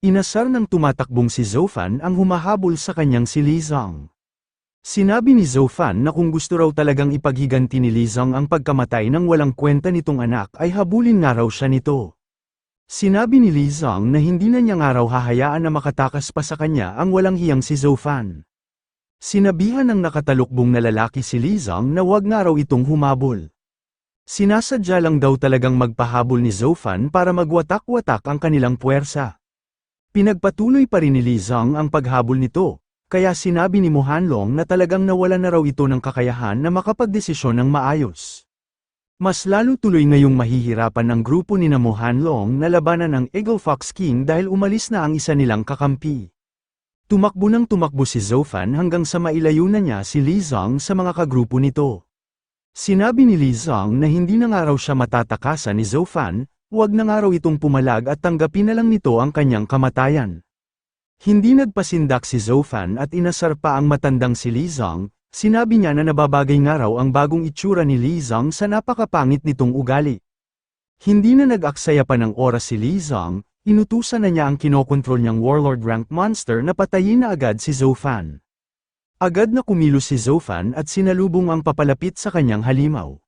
Inasar ng tumatakbong si Zofan ang humahabol sa kanyang si Li Zong. Sinabi ni Zofan na kung gusto raw talagang ipaghiganti ni Li Zong ang pagkamatay ng walang kwenta nitong anak ay habulin nga raw siya nito. Sinabi ni Li Zong na hindi na niya nga raw hahayaan na makatakas pa sa kanya ang walang hiyang si Zofan. Sinabihan ng nakatalukbong na lalaki si Li Zong na wag nga raw itong humabol. Sinasadya lang daw talagang magpahabol ni Zofan para magwatak-watak ang kanilang puwersa. Pinagpatuloy pa rin ni Li Zong ang paghabol nito, kaya sinabi ni Mo Hanlong na talagang nawala na raw ito ng kakayahan na makapagdesisyon ng maayos. Mas lalo tuloy ngayong mahihirapan ng grupo ni Mo Hanlong na labanan ang Eagle Fox King dahil umalis na ang isa nilang kakampi. Tumakbo ng tumakbo si Zofan hanggang sa mailayo na niya si Li Zong sa mga kagrupo nito. Sinabi ni Li Zong na hindi na nga raw siya matatakasan ni Zofan, wag na nga raw itong pumalag at tanggapin na lang nito ang kanyang kamatayan. Hindi nagpasindak si Zofan at inasar pa ang matandang si Li Zong, sinabi niya na nababagay nga raw ang bagong itsura ni Li Zong sa napakapangit nitong ugali. Hindi na nag-aksaya pa ng oras si Li Zong, inutusan na niya ang kinokontrol niyang warlord rank monster na patayin na agad si Zofan. Agad na kumilos si Zofan at sinalubong ang papalapit sa kanyang halimaw.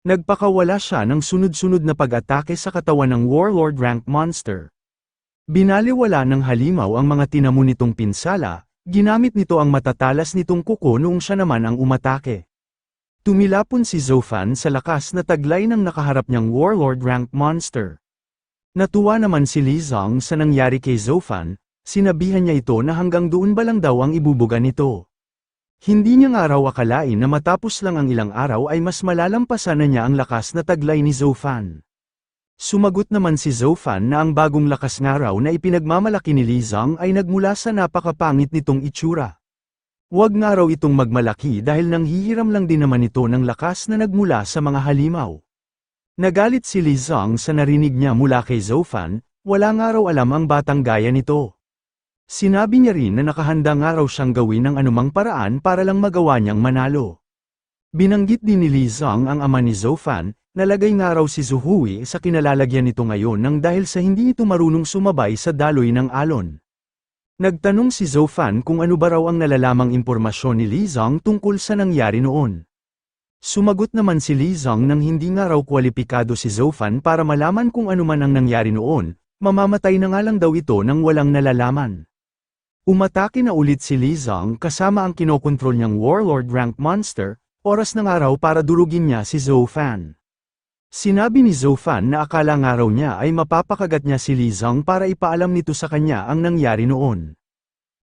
Nagpakawala siya ng sunod-sunod na pag-atake sa katawan ng warlord rank monster. Binaliwala ng halimaw ang mga tinamo nitong pinsala, ginamit nito ang matatalas nitong kuko noong siya naman ang umatake. Tumilapon si Zofan sa lakas na taglay ng nakaharap niyang warlord rank monster. Natuwa naman si Li Zong sa nangyari kay Zofan, sinabihan niya ito na hanggang doon ba lang daw ang ibubuga nito. Hindi niya nga raw akalain na matapos lang ang ilang araw ay mas malalampasan na niya ang lakas na taglay ni Zofan. Sumagot naman si Zofan na ang bagong lakas nga raw na ipinagmamalaki ni Li Zong ay nagmula sa napakapangit nitong itsura. Huwag nga raw itong magmalaki dahil nanghihiram lang din naman ito ng lakas na nagmula sa mga halimaw. Nagalit si Li Zong sa narinig niya mula kay Zofan, wala nga raw alam ang batang gaya nito. Sinabi niya rin na nakahanda nga raw siyang gawin ng anumang paraan para lang magawa niyang manalo. Binanggit din ni Li Zong ang ama ni Zofan, nalagay nga raw si Zuhui sa kinalalagyan nito ngayon nang dahil sa hindi ito marunong sumabay sa daloy ng alon. Nagtanong si Zofan kung ano ba raw ang nalalamang impormasyon ni Li Zong tungkol sa nangyari noon. Sumagot naman si Li Zong nang hindi nga raw kwalipikado si Zofan para malaman kung ano man ang nangyari noon, mamamatay na nga lang daw ito nang walang nalalaman. Umatake na ulit si Li Zong kasama ang kinokontrol niyang warlord rank monster, oras ng araw para durugin niya si Zofan. Sinabi ni Zofan na akala nga raw niya ay mapapakagat niya si Li Zong para ipaalam nito sa kanya ang nangyari noon.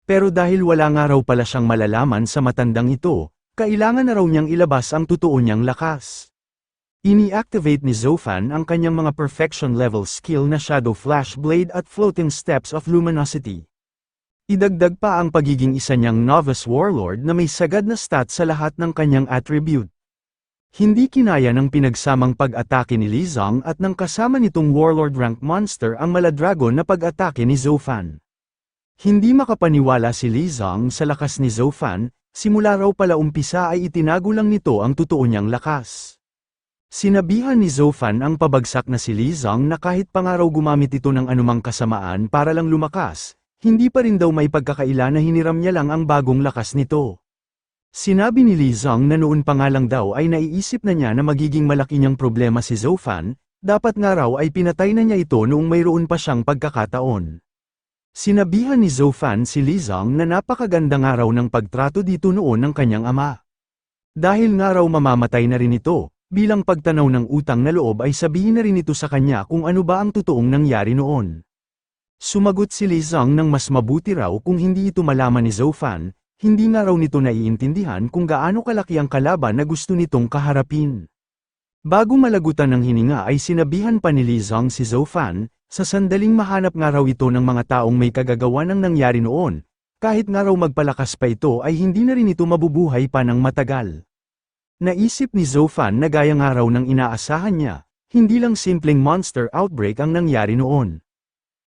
Pero dahil wala nga raw pala siyang malalaman sa matandang ito, kailangan na raw niyang ilabas ang totoo niyang lakas. Ini-activate ni Zofan ang kanyang mga perfection level skill na Shadow Flash Blade at Floating Steps of Luminosity. Idagdag pa ang pagiging isa niyang novice warlord na may sagad na stat sa lahat ng kanyang attribute. Hindi kinaya ng pinagsamang pag-atake ni Li Zong at ng kasama nitong warlord rank monster ang maladragon na pag-atake ni Zofan. Hindi makapaniwala si Li Zong sa lakas ni Zofan, simula raw pala umpisa ay itinago lang nito ang totoo niyang lakas. Sinabihan ni Zofan ang pabagsak na si Li Zong na kahit pa nga raw gumamit ito ng anumang kasamaan para lang lumakas, hindi pa rin daw may pagkakaila na hiniram niya lang ang bagong lakas nito. Sinabi ni Li Zong na noon pa nga lang daw ay naiisip na niya na magiging malaki niyang problema si Zofan, dapat nga raw ay pinatay na niya ito noong mayroon pa siyang pagkakataon. Sinabihan ni Zofan si Li Zong na napakaganda nga raw ng pagtrato dito noon ng kanyang ama. Dahil nga raw mamamatay na rin ito, bilang pagtanaw ng utang na loob ay sabihin na rin ito sa kanya kung ano ba ang totoong nangyari noon. Sumagot si Li Zong nang mas mabuti raw kung hindi ito malaman ni Zofan, hindi nga raw nito naiintindihan kung gaano kalaki ang kalaban na gusto nitong kaharapin. Bago malagutan ng hininga ay sinabihan pa ni Li Zong si Zofan, sa sandaling mahanap nga raw ito ng mga taong may kagagawa ng nangyari noon, kahit nga raw magpalakas pa ito ay hindi na rin ito mabubuhay pa ng matagal. Naisip ni Zofan na gaya nga raw ng inaasahan niya, hindi lang simpleng monster outbreak ang nangyari noon.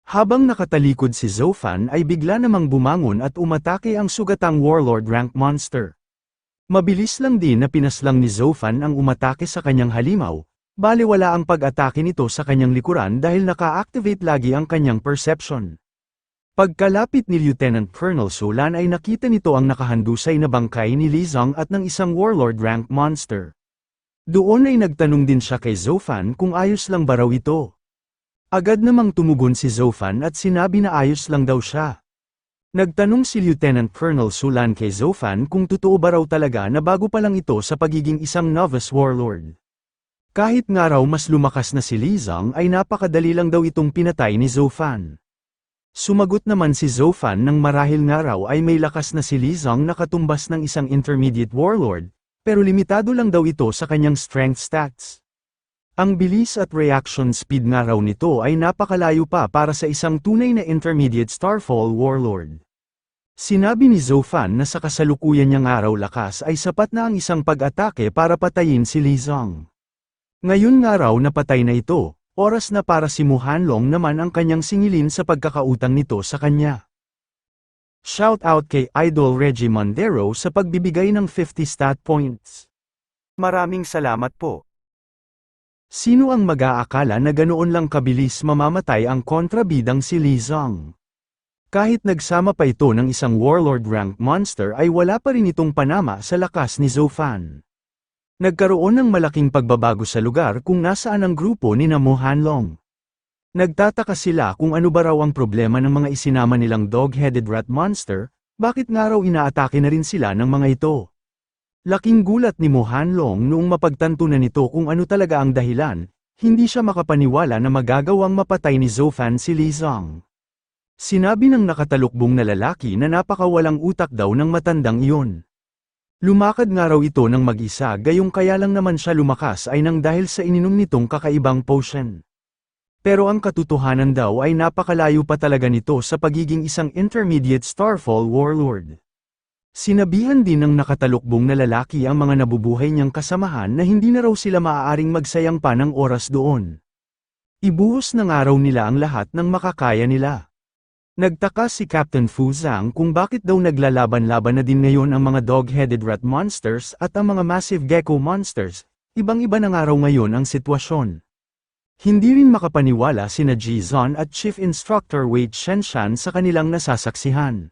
Habang nakatalikod si Zofan ay bigla namang bumangon at umatake ang sugatang warlord rank monster. Mabilis lang din na pinaslang ni Zofan ang umatake sa kanyang halimaw, baliwala ang pag-atake nito sa kanyang likuran dahil naka-activate lagi ang kanyang perception. Pagkalapit ni Lieutenant Colonel Solan ay nakita nito ang nakahandusay na bangkay ni Li Zong at ng isang warlord rank monster. Doon ay nagtanong din siya kay Zofan kung ayos lang ba raw ito. Agad namang tumugon si Zofan at sinabi na ayos lang daw siya. Nagtanong si Lieutenant Colonel Solan kay Zofan kung totoo ba raw talaga na bago pa lang ito sa pagiging isang novice warlord. Kahit nga raw mas lumakas na si Li Zong ay napakadali lang daw itong pinatay ni Zofan. Sumagot naman si Zofan nang marahil nga raw ay may lakas na si Li Zong na katumbas ng isang intermediate warlord, pero limitado lang daw ito sa kanyang strength stats. Ang bilis at reaction speed nga raw nito ay napakalayo pa para sa isang tunay na intermediate Starfall warlord. Sinabi ni Zofan na sa kasalukuyan niyang araw lakas ay sapat na ang isang pag-atake para patayin si Li Zong. Ngayon nga raw napatay na ito. Oras na para si Mu Hanlong naman ang kanyang singilin sa pagkakautang nito sa kanya. Shout out kay Idol Reggie Mondero sa pagbibigay ng 50 stat points. Maraming salamat po. Sino ang mag-aakala na ganoon lang kabilis mamamatay ang kontrabidang si Li Zong? Kahit nagsama pa ito ng isang warlord rank monster ay wala pa rin itong panama sa lakas ni Zofan. Nagkaroon ng malaking pagbabago sa lugar kung nasaan ang grupo ni Mu Hanlong. Nagtataka sila kung ano ba raw ang problema ng mga isinama nilang dog-headed rat monster, bakit nga raw inaatake na rin sila ng mga ito. Laking gulat ni Mu Hanlong noong mapagtanto na nito kung ano talaga ang dahilan, hindi siya makapaniwala na magagawang mapatay ni Zofan si Li Zong. Sinabi ng nakatalukbong na lalaki na napakawalang utak daw ng matandang iyon. Lumakad nga raw ito ng mag-isa gayong kaya lang naman siya lumakas ay nang dahil sa ininom nitong kakaibang potion. Pero ang katotohanan daw ay napakalayo pa talaga nito sa pagiging isang intermediate Starfall warlord. Sinabihan din ng nakatalukbong na lalaki ang mga nabubuhay niyang kasamahan na hindi na raw sila maaaring magsayang pa ng oras doon. Ibuhos na nga raw nila ang lahat ng makakaya nila. Nagtaka si Captain Fu Zhang kung bakit daw naglalaban-laban na din ngayon ang mga dog-headed rat monsters at ang mga massive gecko monsters, ibang-iba na nga raw ngayon ang sitwasyon. Hindi rin makapaniwala sina Ji Zon at Chief Instructor Wei Shenshan sa kanilang nasasaksihan.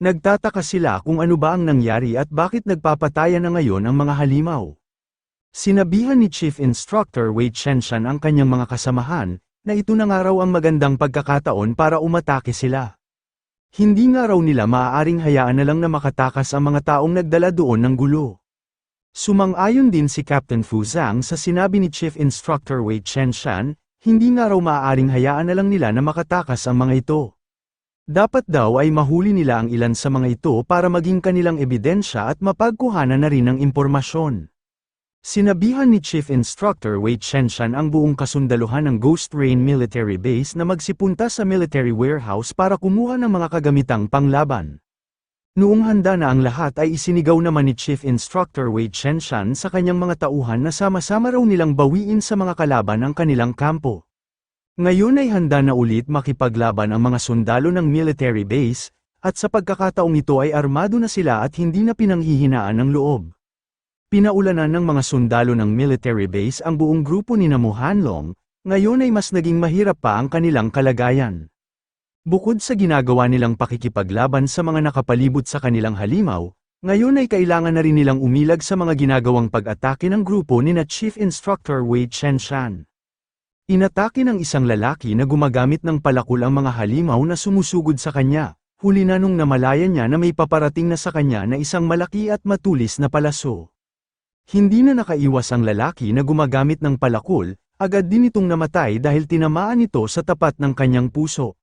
Nagtataka sila kung ano ba ang nangyari at bakit nagpapatayan na ngayon ang mga halimaw. Sinabihan ni Chief Instructor Wei Shenshan ang kanyang mga kasamahan, na ito na nga raw ang magandang pagkakataon para umatake sila. Hindi nga raw nila maaaring hayaan na lang na makatakas ang mga taong nagdala doon ng gulo. Sumang-ayon din si Captain Fu Zhang sa sinabi ni Chief Instructor Wei Shenshan, hindi nga raw maaaring hayaan na lang nila na makatakas ang mga ito. Dapat daw ay mahuli nila ang ilan sa mga ito para maging kanilang ebidensya at mapagkuhanan na rin ng impormasyon. Sinabihan ni Chief Instructor Wei Shenshan ang buong kasundaluhan ng Ghost Rain Military Base na magsipunta sa military warehouse para kumuha ng mga kagamitang panglaban. Noong handa na ang lahat ay isinigaw naman ni Chief Instructor Wei Shenshan sa kanyang mga tauhan na sama-sama raw nilang bawiin sa mga kalaban ang kanilang kampo. Ngayon ay handa na ulit makipaglaban ang mga sundalo ng military base, at sa pagkakataong ito ay armado na sila at hindi na pinanghihinaan ng loob. Pinaulanan ng mga sundalo ng military base ang buong grupo ni Mu Hanlong, ngayon ay mas naging mahirap pa ang kanilang kalagayan. Bukod sa ginagawa nilang pakikipaglaban sa mga nakapalibot sa kanilang halimaw, ngayon ay kailangan na rin nilang umilag sa mga ginagawang pag-atake ng grupo ni Chief Instructor Wei Shenshan. Inatake ng isang lalaki na gumagamit ng palakol ang mga halimaw na sumusugod sa kanya, huli na nung namalayan niya na may paparating na sa kanya na isang malaki at matulis na palaso. Hindi na nakaiwas ang lalaki na gumagamit ng palakol, agad din itong namatay dahil tinamaan ito sa tapat ng kanyang puso.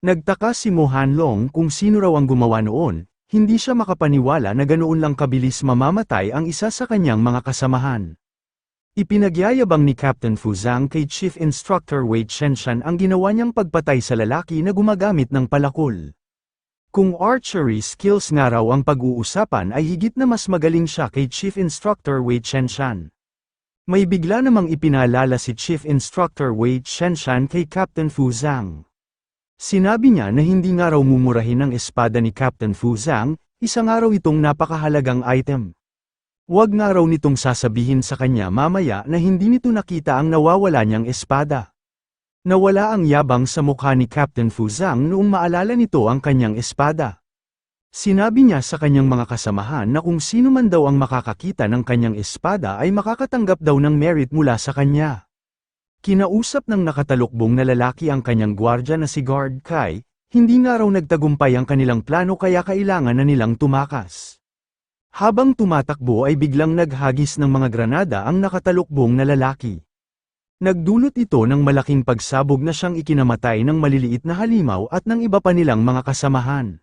Nagtaka si Mu Hanlong kung sino raw ang gumawa noon, hindi siya makapaniwala na ganoon lang kabilis mamamatay ang isa sa kanyang mga kasamahan. Ipinagyayabang ni Captain Fu Zhang kay Chief Instructor Wei Shenshan ang ginawa niyang pagpatay sa lalaki na gumagamit ng palakol. Kung archery skills nga raw ang pag-uusapan ay higit na mas magaling siya kay Chief Instructor Wei Shenshan. May bigla namang ipinaalala si Chief Instructor Wei Shenshan kay Captain Fu Zhang. Sinabi niya na hindi nga raw mumurahin ang espada ni Captain Fu Zhang, isa nga raw itong napakahalagang item. Huwag nga raw nitong sasabihin sa kanya mamaya na hindi nito nakita ang nawawala niyang espada. Nawala ang yabang sa mukha ni Captain Fu Zhang noong maalala nito ang kanyang espada. Sinabi niya sa kanyang mga kasamahan na kung sino man daw ang makakakita ng kanyang espada ay makakatanggap daw ng merit mula sa kanya. Kinausap ng nakatalukbong na lalaki ang kanyang gwardya na si Guard Kai, hindi nga raw nagtagumpay ang kanilang plano kaya kailangan na nilang tumakas. Habang tumatakbo ay biglang naghagis ng mga granada ang nakatalukbong na lalaki. Nagdulot ito ng malaking pagsabog na siyang ikinamatay ng maliliit na halimaw at ng iba pa nilang mga kasamahan.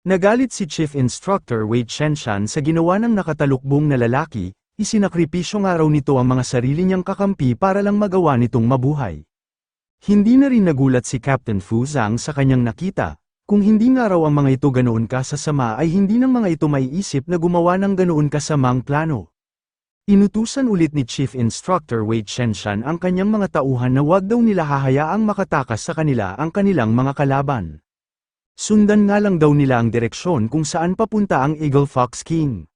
Nagalit si Chief Instructor Wei Chenshan sa ginawa ng nakatalukbong na lalaki, isinakripisyo nga raw nito ang mga sarili niyang kakampi para lang magawa nitong mabuhay. Hindi na rin nagulat si Captain Fu Zhang sa kanyang nakita, kung hindi nga raw ang mga ito ganoon kasasama ay hindi ng mga ito maiisip na gumawa ng ganoon kasamang plano. Inutusan ulit ni Chief Instructor Wei Chenshan ang kanyang mga tauhan na wag daw nila hahayaang makatakas sa kanila ang kanilang mga kalaban. Sundan nga lang daw nila ang direksyon kung saan papunta ang Eagle Fox King.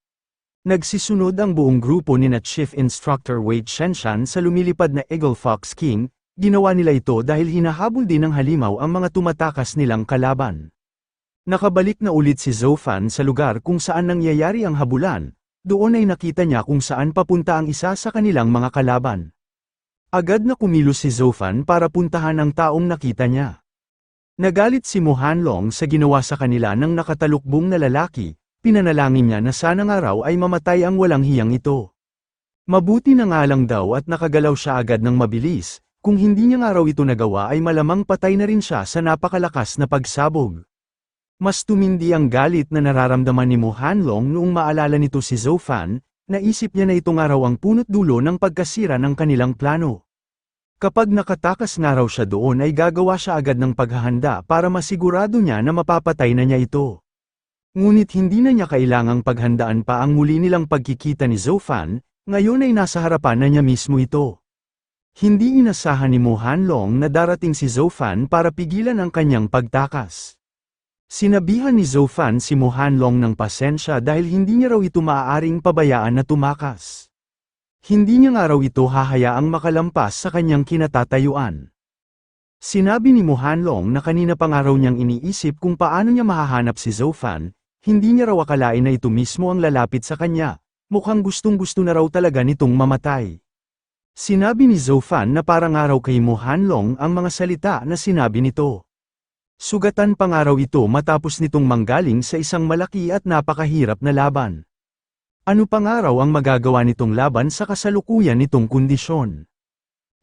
Nagsisunod ang buong grupo ni na Chief Instructor Wei Chenshan sa lumilipad na Eagle Fox King, ginawa nila ito dahil hinahabol din ng halimaw ang mga tumatakas nilang kalaban. Nakabalik na ulit si Zhou Fan sa lugar kung saan nangyayari ang habulan, doon ay nakita niya kung saan papunta ang isa sa kanilang mga kalaban. Agad na kumilos si Zhou Fan para puntahan ang taong nakita niya. Nagalit si Mu Hanlong sa ginawa sa kanila ng nakatalukbong na lalaki, pinanalangin niya na sana nga raw ay mamatay ang walang hiyang ito. Mabuti na nga lang daw at nakagalaw siya agad ng mabilis, kung hindi niya nga raw ito nagawa ay malamang patay na rin siya sa napakalakas na pagsabog. Mas tumindi ang galit na nararamdaman ni Mu Hanlong noong maalala nito si Zhou Fan, naisip niya na ito nga raw ang punot dulo ng pagkasira ng kanilang plano. Kapag nakatakas nga raw siya doon ay gagawa siya agad ng paghahanda para masigurado niya na mapapatay na niya ito. Ngunit hindi na niya kailangang paghandaan pa ang muli nilang pagkikita ni Zhou Fan, ngayon ay nasa harapan na niya mismo ito. Hindi inasahan ni Mu Hanlong na darating si Zhou Fan para pigilan ang kanyang pagtakas. Sinabihan ni Zhou Fan si Mu Hanlong ng pasensya dahil hindi niya raw ito maaaring pabayaan na tumakas. Hindi niya nga raw ito hahayaang makalampas sa kanyang kinatatayuan. Sinabi ni Mu Hanlong na kanina pa nga raw niyang iniisip kung paano niya mahahanap si Zhou Fan, hindi niya raw akalain na ito mismo ang lalapit sa kanya, mukhang gustong-gusto na raw talaga nitong mamatay. Sinabi ni Zhou Fan na parang nga raw kay Mu Hanlong ang mga salita na sinabi nito. Sugatan pa nga raw ito matapos nitong manggaling sa isang malaki at napakahirap na laban. Ano pa nga raw ang magagawa nitong laban sa kasalukuyan nitong kondisyon?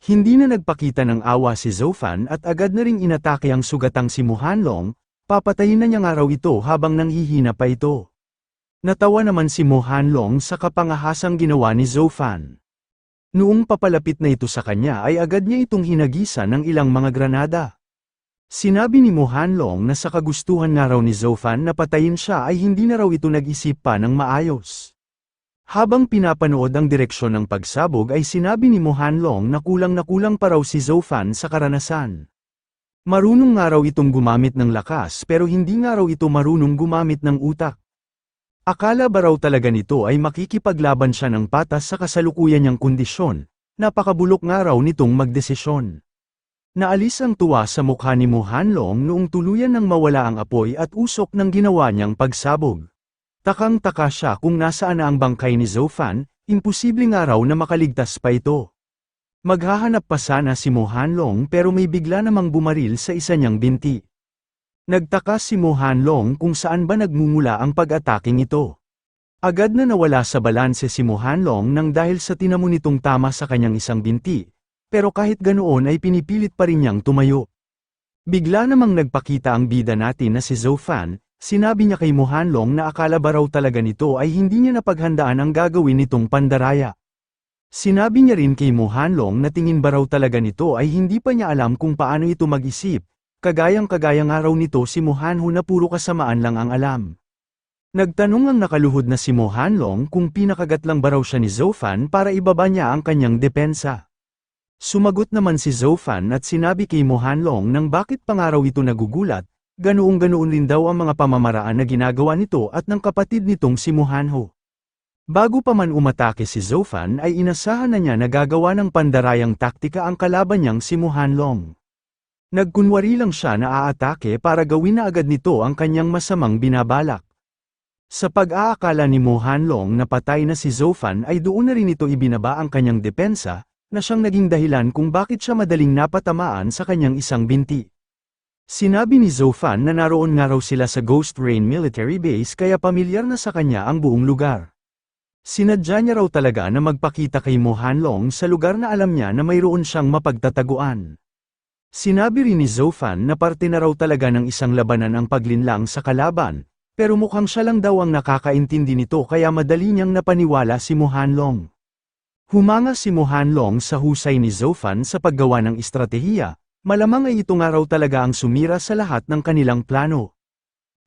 Hindi na nagpakita ng awa si Zhou Fan at agad na ring inatake ang sugatang si Mu Hanlong, papatayin na niya nga raw ito habang nanghihina pa ito. Natawa naman si Mu Hanlong sa kapangahasang ginawa ni Zhou Fan. Noong papalapit na ito sa kanya ay agad niya itong hinagisan ng ilang mga granada. Sinabi ni Mu Hanlong na sa kagustuhan nga raw ni Zhou Fan na patayin siya ay hindi na raw ito nag-isip pa ng maayos. Habang pinapanood ang direksyon ng pagsabog ay sinabi ni Mu Hanlong na kulang pa raw si Zhou Fan sa karanasan. Marunong nga raw itong gumamit ng lakas pero hindi nga raw ito marunong gumamit ng utak. Akala ba raw talaga nito ay makikipaglaban siya ng patas sa kasalukuyan niyang kondisyon, napakabulok nga raw nitong magdesisyon. Naalis ang tuwa sa mukha ni Mu Hanlong noong tuluyan nang mawala ang apoy at usok ng ginawa niyang pagsabog. Takang-taka siya kung nasaan na ang bangkay ni Zhou Fan, imposible nga raw na makaligtas pa ito. Maghahanap pa sana si Mu Hanlong pero may bigla namang bumaril sa isa niyang binti. Nagtaka si Mu Hanlong kung saan ba nagmumula ang pag-ataking ito. Agad na nawala sa balanse si Mu Hanlong nang dahil sa tinamo nitong tama sa kanyang isang binti, pero kahit ganoon ay pinipilit pa rin niyang tumayo. Bigla namang nagpakita ang bida natin na si Zhou Fan. Sinabi niya kay Mu Hanlong na akala ba raw talaga nito ay hindi niya napaghandaan ang gagawin nitong pandaraya. Sinabi niya rin kay Mu Hanlong na tingin ba raw talaga nito ay hindi pa niya alam kung paano ito mag-isip, kagayang-kagaya nga raw nito si Mu Hanho na puro kasamaan lang ang alam. Nagtanong ang nakaluhod na si Mu Hanlong kung pinakagat lang ba raw siya ni Zhou Fan para ibaba niya ang kanyang depensa. Sumagot naman si Zhou Fan at sinabi kay Mu Hanlong nang bakit pa nga raw ito nagugulat, ganoon rin daw ang mga pamamaraan na ginagawa nito at ng kapatid nitong si Mu Hanho. Bago pa man umatake si Zhou Fan ay inasahan na niya na gagawa ng pandarayang taktika ang kalaban niyang si Mu Hanlong. Nagkunwari lang siya na aatake para gawin na agad nito ang kanyang masamang binabalak. Sa pag-aakala ni Mo Hanlong na patay na si Zhou Fan ay doon na rin ito ibinaba ang kanyang depensa, na siyang naging dahilan kung bakit siya madaling napatamaan sa kanyang isang binti. Sinabi ni Zhou Fan na naroon nga raw sila sa Ghost Rain Military Base kaya pamilyar na sa kanya ang buong lugar. Sinadya niya raw talaga na magpakita kay Mo Hanlong sa lugar na alam niya na mayroon siyang mapagtataguan. Sinabi rin ni Zhou Fan na parte na raw talaga ng isang labanan ang paglinlang sa kalaban, pero mukhang siya lang daw ang nakakaintindi nito kaya madali niyang napaniwala si Mo Hanlong. Humanga si Mo Hanlong sa husay ni Zhou Fan sa paggawa ng estratehiya, malamang ay ito nga raw talaga ang sumira sa lahat ng kanilang plano.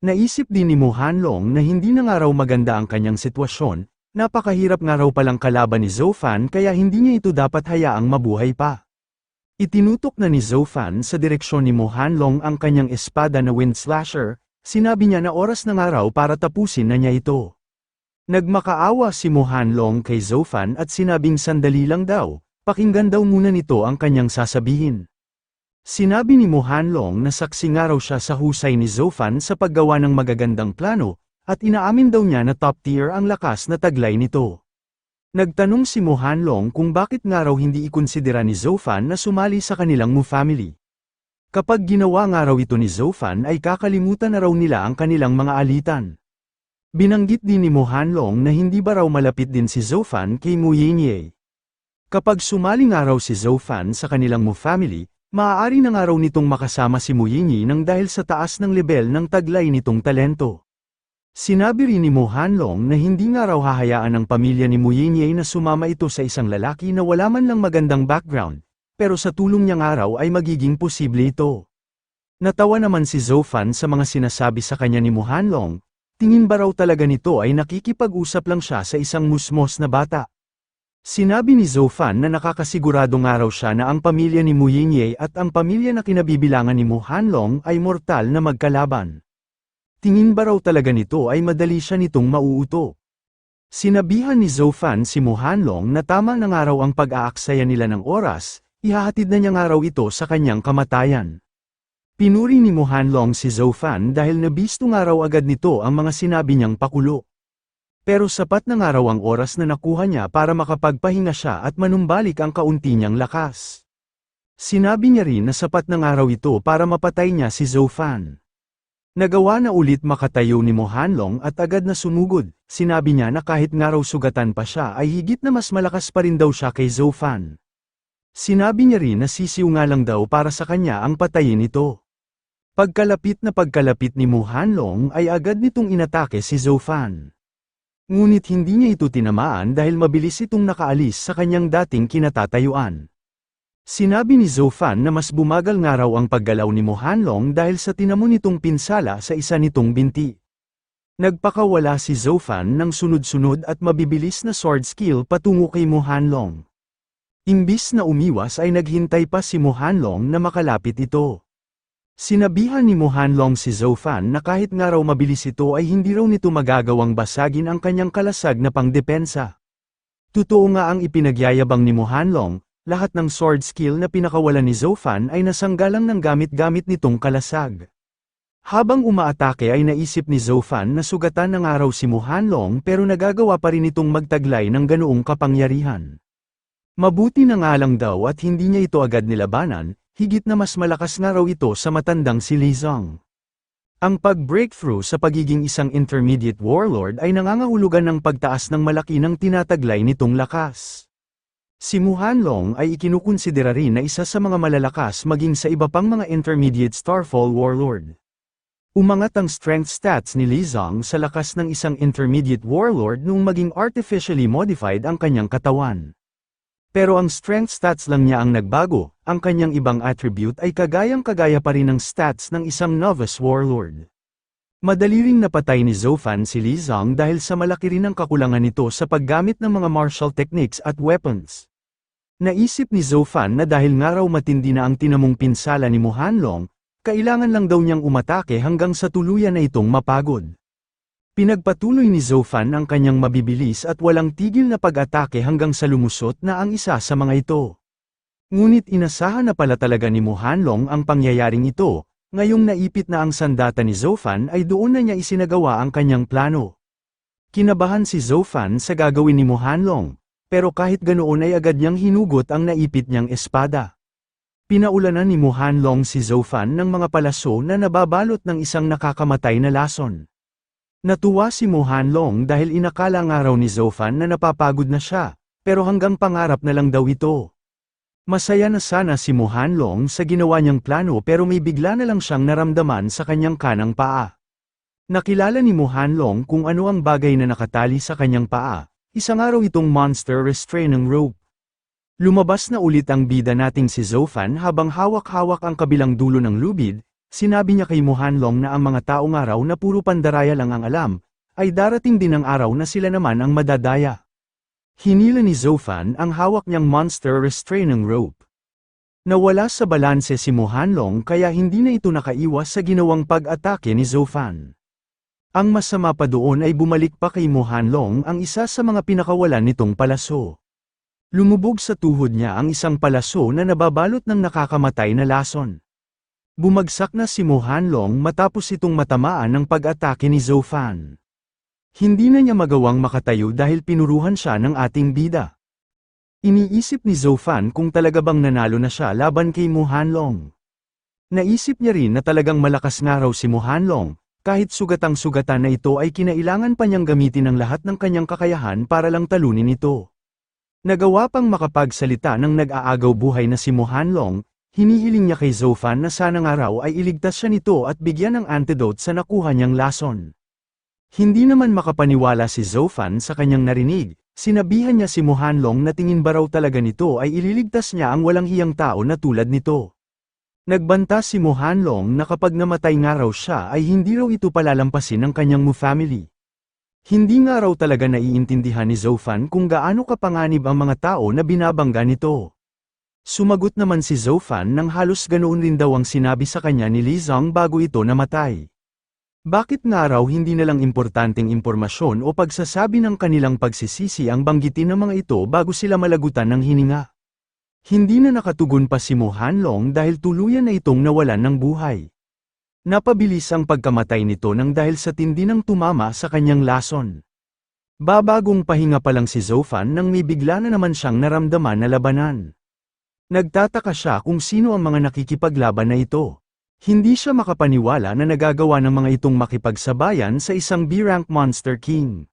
Naisip din ni Mo Hanlong na hindi na nga raw maganda ang kanyang sitwasyon, napakahirap nga raw palang kalaban ni Zhou Fan kaya hindi niya ito dapat hayaang mabuhay pa. Itinutok na ni Zhou Fan sa direksyon ni Mo Hanlong ang kanyang espada na Wind Slasher, sinabi niya na oras na nga raw para tapusin na niya ito. Nagmakaawa si Mo Hanlong kay Zhou Fan at sinabing sandali lang daw, pakinggan daw muna nito ang kanyang sasabihin. Sinabi ni Mo Hanlong na saksi nga raw siya sa husay ni Zhou Fan sa paggawa ng magagandang plano, at inaamin daw niya na top tier ang lakas na taglay nito. Nagtanong si Mo Hanlong kung bakit nga raw hindi ikonsidera ni Zhou Fan na sumali sa kanilang Mu family. Kapag ginawa nga raw ito ni Zhou Fan ay kakalimutan na raw nila ang kanilang mga alitan. Binanggit din ni Mo Hanlong na hindi ba raw malapit din si Zhou Fan kay Mu Yinye. Kapag sumali nga raw si Zhou Fan sa kanilang Mu family, maaari na nga raw nitong makasama si Mu Yinye nang dahil sa taas ng level ng taglay nitong talento. Sinabi rin ni Mo Hanlong na hindi nga raw hahayaan ng pamilya ni Mu Yinye na sumama ito sa isang lalaki na wala man lang magandang background, pero sa tulong niya nga raw ay magiging posible ito. Natawa naman si Zhou Fan sa mga sinasabi sa kanya ni Mo Hanlong, tingin ba raw talaga nito ay nakikipag-usap lang siya sa isang musmos na bata. Sinabi ni Zhou Fan na nakakasigurado nga raw siya na ang pamilya ni Mu Yinye at ang pamilya na kinabibilangan ni Mo Hanlong ay mortal na magkalaban. Tingin ba raw talaga nito ay madali siya nitong mauuto. Sinabihan ni Zhou Fan si Mo Hanlong na tama na nga raw ang pag-aaksaya nila ng oras, ihahatid na niya nga raw ito sa kanyang kamatayan. Pinuri ni Mo Hanlong si Zhou Fan dahil nabisto nga raw agad nito ang mga sinabi niyang pakulo. Pero sapat na nga raw ang oras na nakuha niya para makapagpahinga siya at manumbalik ang kaunti niyang lakas. Sinabi niya rin na sapat na nga raw ito para mapatay niya si Zhou Fan. Nagawa na ulit makatayo ni Mo Hanlong at agad na sumugod, sinabi niya na kahit nga raw sugatan pa siya ay higit na mas malakas pa rin daw siya kay Zhou Fan. Sinabi niya rin na sisiw nga lang daw para sa kanya ang patayin ito. Pagkalapit ni Mo Hanlong ay agad nitong inatake si Zhou Fan. Ngunit hindi niya ito tinamaan dahil mabilis itong nakaalis sa kanyang dating kinatatayuan. Sinabi ni Zhou Fan na mas bumagal nga raw ang paggalaw ni Mo Hanlong dahil sa tinamo nitong pinsala sa isa nitong binti. Nagpakawala si Zhou Fan ng sunod-sunod at mabibilis na sword skill patungo kay Mo Hanlong. Imbis na umiwas ay naghintay pa si Mo Hanlong na makalapit ito. Sinabihan ni Mo Hanlong si Zhou Fan na kahit nga raw mabilis ito ay hindi raw nito magagawang basagin ang kanyang kalasag na pangdepensa. Totoo nga ang ipinagyayabang ni Mo Hanlong, lahat ng sword skill na pinakawalan ni Zhou Fan ay nasanggalang ng gamit-gamit nitong kalasag. Habang umaatake ay naisip ni Zhou Fan na sugatan ng araw si Mo Hanlong pero nagagawa pa rin itong magtaglay ng ganoong kapangyarihan. Mabuti na nga lang daw at hindi niya ito agad nilabanan, higit na mas malakas nga raw ito sa matandang si Li Zong. Ang pag-breakthrough sa pagiging isang intermediate warlord ay nangangahulugan ng pagtaas ng malaki ng tinataglay nitong lakas. Si Mo Hanlong ay ikinukonsidera rin na isa sa mga malalakas maging sa iba pang mga intermediate Starfall warlord. Umangat ang strength stats ni Li Zong sa lakas ng isang intermediate warlord nung maging artificially modified ang kanyang katawan. Pero ang strength stats lang niya ang nagbago, ang kanyang ibang attribute ay kagayang-kagaya pa rin ng stats ng isang novice warlord. Madali ring napatay ni Zhou Fan si Li Zong dahil sa malaki rin ang kakulangan nito sa paggamit ng mga martial techniques at weapons. Naisip ni Zhou Fan na dahil nga raw matindi na ang tinamong pinsala ni Mo Hanlong, kailangan lang daw niyang umatake hanggang sa tuluyan na itong mapagod. Pinagpatuloy ni Zhou Fan ang kanyang mabibilis at walang tigil na pag-atake hanggang sa lumusot na ang isa sa mga ito. Ngunit inasahan na pala talaga ni Mu Hanlong ang pangyayaring ito, ngayong naipit na ang sandata ni Zhou Fan ay doon na niya isinagawa ang kanyang plano. Kinabahan si Zhou Fan sa gagawin ni Mu Hanlong, pero kahit ganoon ay agad niyang hinugot ang naipit niyang espada. Pinaulanan ni Mu Hanlong si Zhou Fan ng mga palaso na nababalot ng isang nakakamatay na lason. Natuwa si Mu Hanlong dahil inakala nga raw ni Zhou Fan na napapagod na siya, pero hanggang pangarap na lang daw ito. Masaya na sana si Mu Hanlong sa ginawa niyang plano pero may bigla na lang siyang naramdaman sa kanyang kanang paa. Nakilala ni Mu Hanlong kung ano ang bagay na nakatali sa kanyang paa, isang araw itong monster restraining rope. Lumabas na ulit ang bida nating si Zhou Fan habang hawak-hawak ang kabilang dulo ng lubid, sinabi niya kay Mu Hanlong na ang mga taong araw na puro pandaraya lang ang alam, ay darating din ang araw na sila naman ang madadaya. Hinila ni Zhou Fan ang hawak niyang monster restraining rope. Nawala sa balanse si Mu Hanlong kaya hindi na ito nakaiwas sa ginawang pag-atake ni Zhou Fan. Ang masama pa doon ay bumalik pa kay Mu Hanlong ang isa sa mga pinakawalan nitong palaso. Lumubog sa tuhod niya ang isang palaso na nababalot ng nakakamatay na lason. Bumagsak na si Mu Hanlong matapos itong matamaan ng pag-atake ni Zhou Fan. Hindi na niya magawang makatayo dahil pinuruhan siya ng ating bida. Iniisip ni Zhou Fan kung talaga bang nanalo na siya laban kay Mu Hanlong. Naisip niya rin na talagang malakas nga raw si Mu Hanlong, kahit sugatang-sugatan na ito ay kinailangan pa niyang gamitin ang lahat ng kanyang kakayahan para lang talunin ito. Nagawa pang makapagsalita ng nag-aagaw buhay na si Mu Hanlong, hinihiling niya kay Zhou Fan na sana nga raw ay iligtas siya nito at bigyan ng antidote sa nakuha niyang lason. Hindi naman makapaniwala si Zhou Fan sa kanyang narinig, sinabihan niya si Mu Hanlong na tingin ba raw talaga nito ay ililigtas niya ang walang hiyang tao na tulad nito. Nagbanta si Mu Hanlong na kapag namatay nga raw siya ay hindi raw ito palalampasin ng kanyang Mu family. Hindi nga raw talaga naiintindihan ni Zhou Fan kung gaano kapanganib ang mga tao na binabangga nito. Sumagot naman si Zhou Fan nang halos ganoon rin daw ang sinabi sa kanya ni Li Zhang bago ito namatay. Bakit nga raw hindi na lang importanteng impormasyon o pagsasabi ng kanilang pagsisisi ang banggitin ng mga ito bago sila malagutan ng hininga? Hindi na nakatugon pa si Mu Hanlong dahil tuluyan na itong nawalan ng buhay. Napabilis ang pagkamatay nito nang dahil sa tindi ng tumama sa kanyang lason. Babagong pahinga pa lang si Zhou Fan nang may bigla na naman siyang naramdaman na labanan. Nagtataka siya kung sino ang mga nakikipaglaban na ito. Hindi siya makapaniwala na nagagawa ng mga itong makipagsabayan sa isang B-rank Monster King.